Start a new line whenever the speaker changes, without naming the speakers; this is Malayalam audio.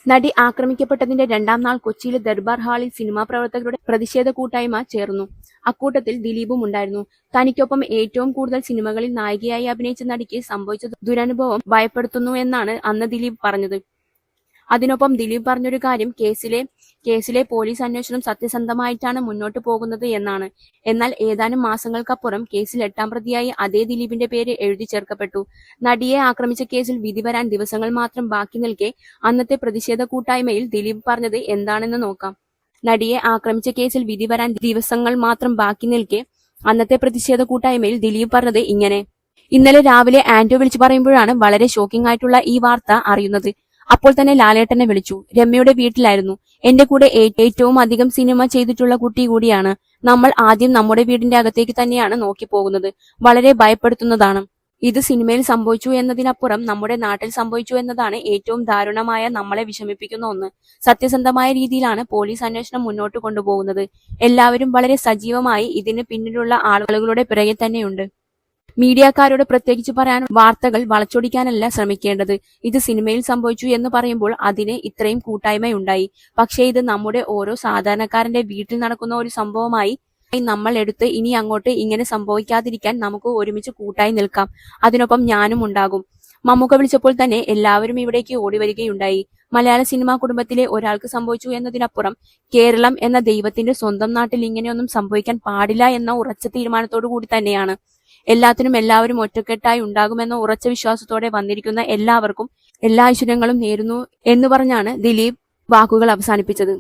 നടി ആക്രമിക്കപ്പെട്ടതിന്റെ 2ാം നാൾ കൊച്ചിയിലെ ദർബാർ ഹാളിൽ സിനിമാ പ്രവർത്തകരുടെ പ്രതിഷേധ കൂട്ടായ്മ ചേർന്നു. അക്കൂട്ടത്തിൽ ദിലീപും ഉണ്ടായിരുന്നു. തനിക്കൊപ്പം ഏറ്റവും കൂടുതൽ സിനിമകളിൽ നായികയായി അഭിനയിച്ച നടിക്ക് സംഭവിച്ച ദുരനുഭവം ഭയപ്പെടുത്തുന്നു എന്നാണ് അന്ന് ദിലീപ് പറഞ്ഞത്. അതിനൊപ്പം ദിലീപ് പറഞ്ഞൊരു കാര്യം കേസിലെ പോലീസ് അന്വേഷണം സത്യസന്ധമായിട്ടാണ് മുന്നോട്ട് പോകുന്നത് എന്നാണ്. എന്നാൽ ഏതാനും മാസങ്ങൾക്കപ്പുറം കേസിൽ 8ാം പ്രതിയായി അതേ ദിലീപിന്റെ പേര് എഴുതി ചേർക്കപ്പെട്ടു. നടിയെ ആക്രമിച്ച കേസിൽ വിധി വരാൻ ദിവസങ്ങൾ മാത്രം ബാക്കി നിൽക്കെ അന്നത്തെ പ്രതിഷേധ കൂട്ടായ്മയിൽ ദിലീപ് പറഞ്ഞത് എന്താണെന്ന് നോക്കാം. നടിയെ ആക്രമിച്ച കേസിൽ വിധി വരാൻ ദിവസങ്ങൾ മാത്രം ബാക്കി നിൽക്കെ അന്നത്തെ പ്രതിഷേധ കൂട്ടായ്മയിൽ ദിലീപ് പറഞ്ഞത് ഇങ്ങനെ: ഇന്നലെ രാവിലെ ആന്റോ വിളിച്ചു പറയുമ്പോഴാണ് വളരെ ഷോക്കിംഗ് ആയിട്ടുള്ള ഈ വാർത്ത അറിയുന്നത്. അപ്പോൾ തന്നെ ലാലേട്ടനെ വിളിച്ചു. രമ്യയുടെ വീട്ടിലായിരുന്നു. എന്റെ കൂടെ ഏറ്റവും അധികം സിനിമ ചെയ്തിട്ടുള്ള കുട്ടി കൂടിയാണ്. നമ്മൾ ആദ്യം നമ്മുടെ വീടിന്റെ അകത്തേക്ക് തന്നെയാണ് നോക്കി പോകുന്നത്. വളരെ ഭയപ്പെടുത്തുന്നതാണ്. ഇത് സിനിമയിൽ സംഭവിച്ചു എന്നതിനപ്പുറം നമ്മുടെ നാട്ടിൽ സംഭവിച്ചു എന്നതാണ് ഏറ്റവും ദാരുണമായ, നമ്മളെ വിഷമിപ്പിക്കുന്ന ഒന്ന്. സത്യസന്ധമായ രീതിയിലാണ് പോലീസ് അന്വേഷണം മുന്നോട്ട് കൊണ്ടുപോകുന്നത്. എല്ലാവരും വളരെ സജീവമായി ഇതിന് പിന്നിലുള്ള ആളുകളുടെ പിറകെ തന്നെയുണ്ട്. മീഡിയക്കാരോട് പ്രത്യേകിച്ച് പറയാൻ വാർത്തകൾ വളച്ചൊടിക്കാനല്ല ശ്രമിക്കേണ്ടത്. ഇത് സിനിമയിൽ സംഭവിച്ചു എന്ന് പറയുമ്പോൾ അതിന് ഇത്രയും കൂട്ടായ്മയുണ്ടായി. പക്ഷേ ഇത് നമ്മുടെ ഓരോ സാധാരണക്കാരന്റെ വീട്ടിൽ നടക്കുന്ന ഒരു സംഭവമായി നമ്മൾ എടുത്ത് ഇനി അങ്ങോട്ട് ഇങ്ങനെ സംഭവിക്കാതിരിക്കാൻ നമുക്ക് ഒരുമിച്ച് കൂട്ടായി നിൽക്കാം. അതിനൊപ്പം ഞാനും ഉണ്ടാകും. മമ്മൂക്ക വിളിച്ചപ്പോൾ തന്നെ എല്ലാവരും ഇവിടേക്ക് ഓടിവരികയുണ്ടായി. മലയാള സിനിമാ കുടുംബത്തിലെ ഒരാൾക്ക് സംഭവിച്ചു എന്നതിനപ്പുറം കേരളം എന്ന ദൈവത്തിന്റെ സ്വന്തം നാട്ടിൽ ഇങ്ങനെയൊന്നും സംഭവിക്കാൻ പാടില്ല എന്ന ഉറച്ച തീരുമാനത്തോടു കൂടി തന്നെയാണ് എല്ലാത്തിനും എല്ലാവരും ഒറ്റക്കെട്ടായി ഉണ്ടാകുമെന്ന ഉറച്ച വിശ്വാസത്തോടെ വന്നിരിക്കുന്ന എല്ലാവർക്കും എല്ലാ ഐശ്വര്യങ്ങളും നേരുന്നു എന്ന് പറഞ്ഞാണ് ദിലീപ് വാക്കുകൾ അവസാനിപ്പിച്ചത്.